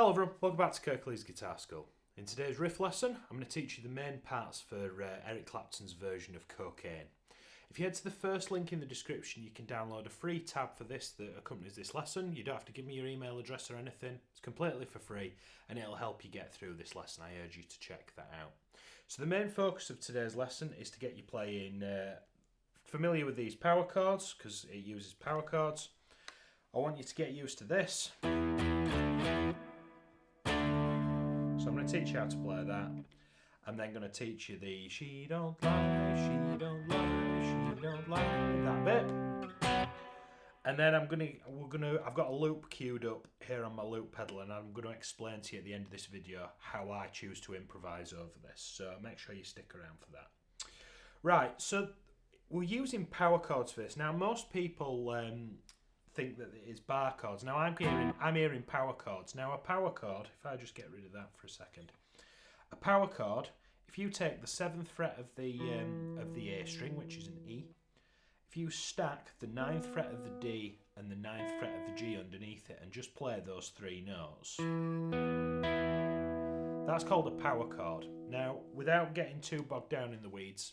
Hello everyone, welcome back to Kirklees Guitar School. In today's riff lesson, I'm going to teach you the main parts for Eric Clapton's version of Cocaine. If you head to the first link in the description, you can download a free tab for this that accompanies this lesson. You don't have to give me your email address or anything. It's completely for free and it'll help you get through this lesson. I urge you to check that out. So the main focus of today's lesson is to get you playing familiar with these power chords because it uses power chords. I want you to get used to this. So I'm going to teach you how to play that. I'm then going to teach you the she don't lie, she don't lie, she don't lie, that bit. And then I've got a loop queued up here on my loop pedal, and I'm going to explain to you at the end of this video how I choose to improvise over this. So make sure you stick around for that. Right, so we're using power chords for this. Now most people think that it is bar chords. Now I'm hearing power chords. Now a power chord, if I just get rid of that for a second. A power chord, if you take the 7th fret of the A string, which is an E, if you stack the 9th fret of the D and the 9th fret of the G underneath it and just play those 3 notes, that's called a power chord. Now, without getting too bogged down in the weeds,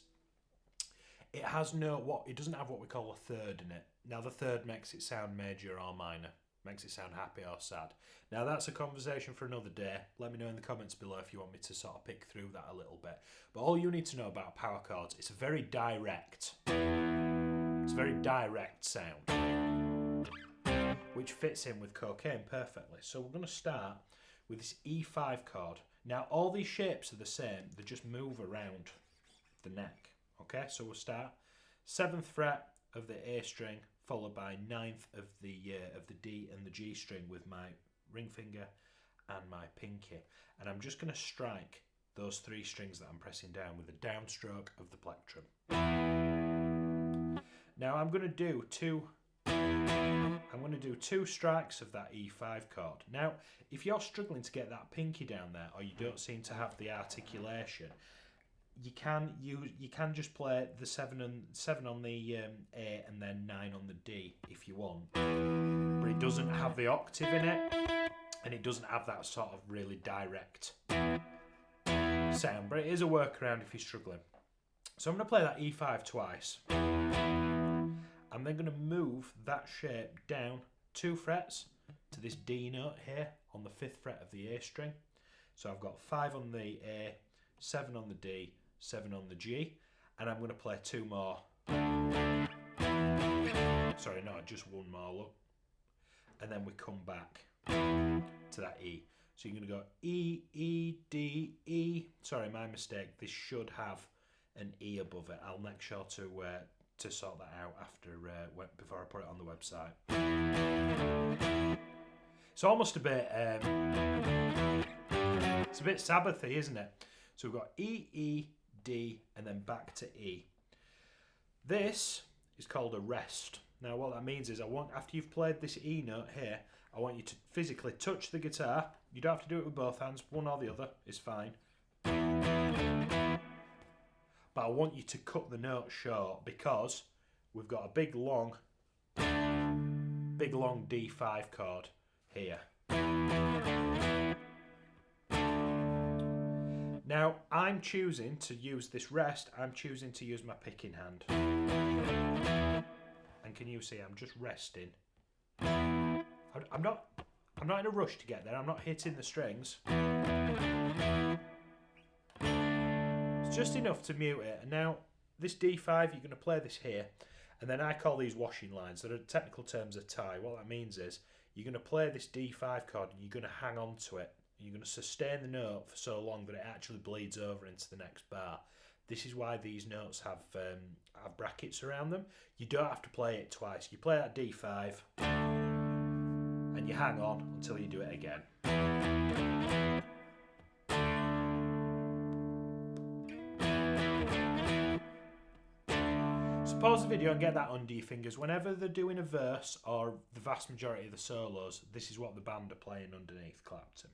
it doesn't have what we call a third in it. Now the third makes it sound major or minor, makes it sound happy or sad. Now that's a conversation for another day. Let me know in the comments below if you want me to sort of pick through that a little bit. But all you need to know about power chords, it's a very direct sound, which fits in with Cocaine perfectly. So we're going to start with this E5 chord. Now all these shapes are the same, they just move around the neck. Okay, so we'll start 7th fret of the A string, followed by 9th of the D and the G string with my ring finger and my pinky. And I'm just going to strike those 3 strings that I'm pressing down with a downstroke of the plectrum. Now I'm going to do two strikes of that E5 chord. Now, if you're struggling to get that pinky down there, or you don't seem to have the articulation, you can just play the 7 on the A and then 9 on the D if you want, but it doesn't have the octave in it, and it doesn't have that sort of really direct sound. But it is a workaround if you're struggling. So I'm going to play that E5 twice. I'm then going to move that shape down 2 frets to this D note here on the 5th fret of the A string. So I've got 5 on the A, 7 on the D, 7 on the G, and I'm going to play 2 more. Sorry, no, just 1 more, look. And then we come back to that E. So you're going to go E, E, D, E. Sorry, my mistake. This should have an E above it. I'll make sure to sort that out after before I put it on the website. It's almost a bit it's a bit Sabbathy, isn't it? So we've got E, E, D, and then back to E. This is called a rest. Now what that means is after you've played this E note here, I want you to physically touch the guitar. You don't have to do it with both hands, one or the other is fine. But I want you to cut the note short because we've got a big long D5 chord here. Now, I'm choosing to use this rest, I'm choosing to use my picking hand. And can you see I'm just resting? I'm not in a rush to get there, I'm not hitting the strings. It's just enough to mute it. And now, this D5, you're going to play this here. And then I call these washing lines. They're technical terms of tie. What that means is, you're going to play this D5 chord and you're going to hang on to it. You're going to sustain the note for so long that it actually bleeds over into the next bar. This is why these notes have brackets around them. You don't have to play it twice. You play that D5 and you hang on until you do it again. So pause the video and get that under your fingers. Whenever they're doing a verse or the vast majority of the solos, this is what the band are playing underneath Clapton.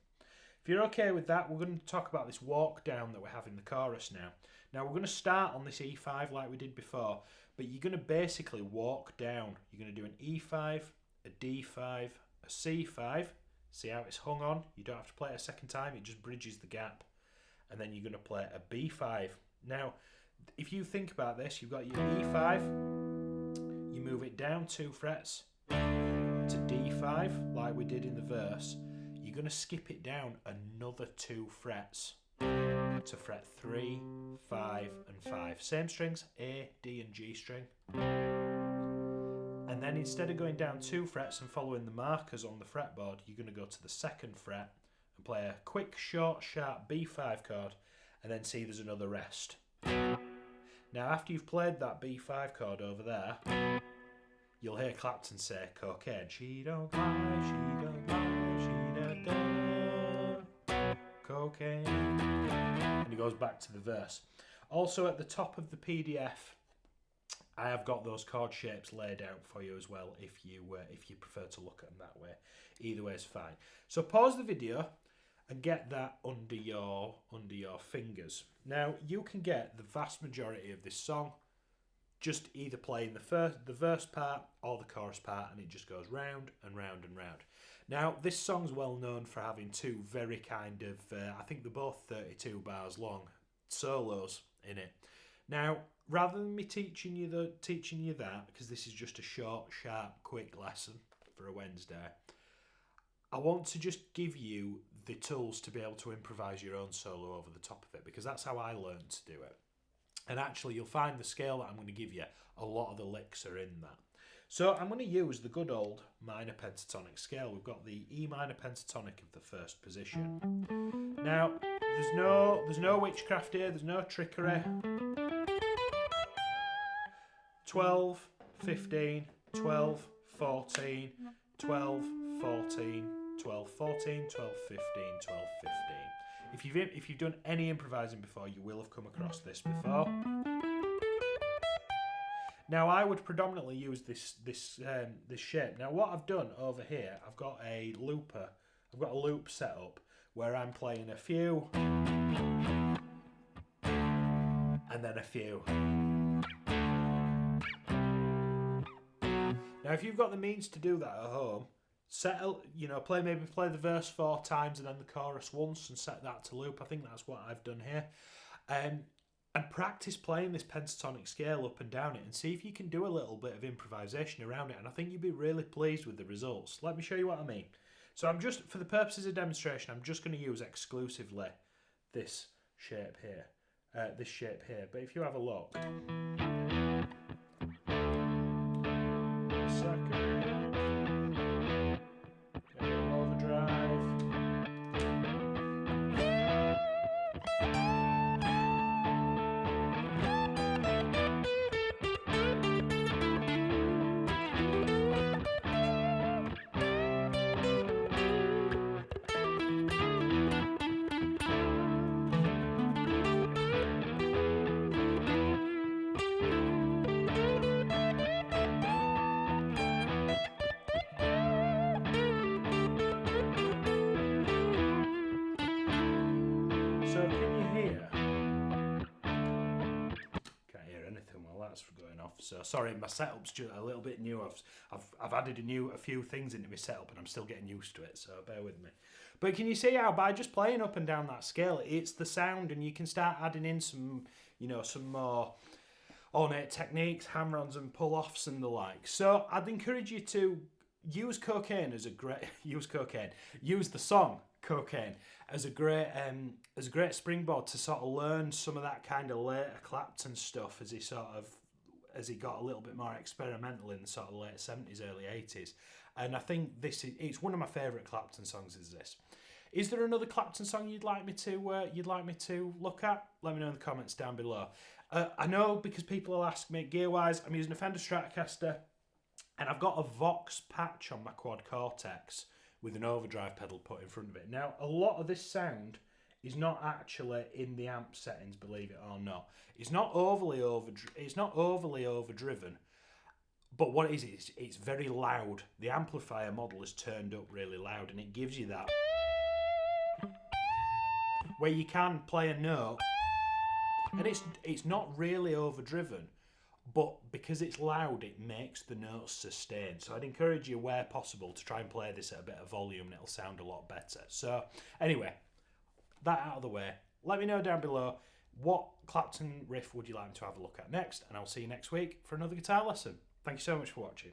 If you're okay with that, we're going to talk about this walk down that we have in the chorus now. Now we're going to start on this E5 like we did before, but you're going to basically walk down. You're going to do an E5, a D5, a C5, See how it's hung on? You don't have to play it a second time, it just bridges the gap. And then you're going to play a B5. Now, if you think about this, you've got your E5, you move it down 2 frets to D5, like we did in the verse. You're going to skip it down another 2 frets to fret 3, 5 and 5. Same strings, A, D and G string. And then instead of going down 2 frets and following the markers on the fretboard, you're going to go to the 2nd fret and play a quick, short, sharp B5 chord, and then see there's another rest. Now after you've played that B5 chord over there, you'll hear Clapton say cocaine. She don't lie, she don't lie, she don't lie, cocaine. And he goes back to the verse. Also at the top of the PDF, I have got those chord shapes laid out for you as well if you prefer to look at them that way. Either way is fine. So pause the video and get that under your fingers. Now you can get the vast majority of this song just either playing the verse part or the chorus part, and it just goes round and round and round. Now this song's well known for having 2 very kind of I think they're both 32 bars long solos in it. Now, rather than me teaching you that, because this is just a short, sharp, quick lesson for a Wednesday, I want to just give you the tools to be able to improvise your own solo over the top of it, because that's how I learned to do it. And actually, you'll find the scale that I'm going to give you, a lot of the licks are in that. So I'm going to use the good old minor pentatonic scale. We've got the E minor pentatonic of the 1st position. Now, there's no witchcraft here, there's no trickery. 12, 15, 12, 14, 12, 14, 12, 14, 12, 15, 12, 15. If you've done any improvising before, you will have come across this before. Now I would predominantly use this shape. Now what I've done over here, I've got a looper. I've got a loop set up where I'm playing a few and then a few. Now, if you've got the means to do that at home, play the verse 4 times and then the chorus once and set that to loop. I think that's what I've done here. And practice playing this pentatonic scale up and down it and see if you can do a little bit of improvisation around it. And I think you'll be really pleased with the results. Let me show you what I mean. So I'm just, for the purposes of demonstration, I'm just going to use exclusively this shape here. But if you have a look. So sorry, my setup's just a little bit new. I've added a few things into my setup, and I'm still getting used to it. So bear with me. But can you see how by just playing up and down that scale, it's the sound, and you can start adding in some more ornate techniques, hammer-ons and pull-offs and the like. So I'd encourage you to use use the song Cocaine as a great springboard to sort of learn some of that kind of later Clapton stuff as he got a little bit more experimental in the sort of late 70s, early 80s. And I think it's one of my favourite Clapton songs is this. Is there another Clapton song you'd like me to look at? Let me know in the comments down below. I know because people will ask me, gear-wise, I'm using a Fender Stratocaster, and I've got a Vox patch on my Quad Cortex with an overdrive pedal put in front of it. Now, a lot of this sound is not actually in the amp settings, believe it or not. It's not overly overdriven, but what it is, it's very loud. The amplifier model is turned up really loud, and it gives you that where you can play a note, and it's not really overdriven. but because it's loud, it makes the notes sustain. So I'd encourage you, where possible, to try and play this at a bit of volume and it'll sound a lot better. So anyway, that out of the way, let me know down below what Clapton riff would you like me to have a look at next, and I'll see you next week for another guitar lesson. Thank you so much for watching.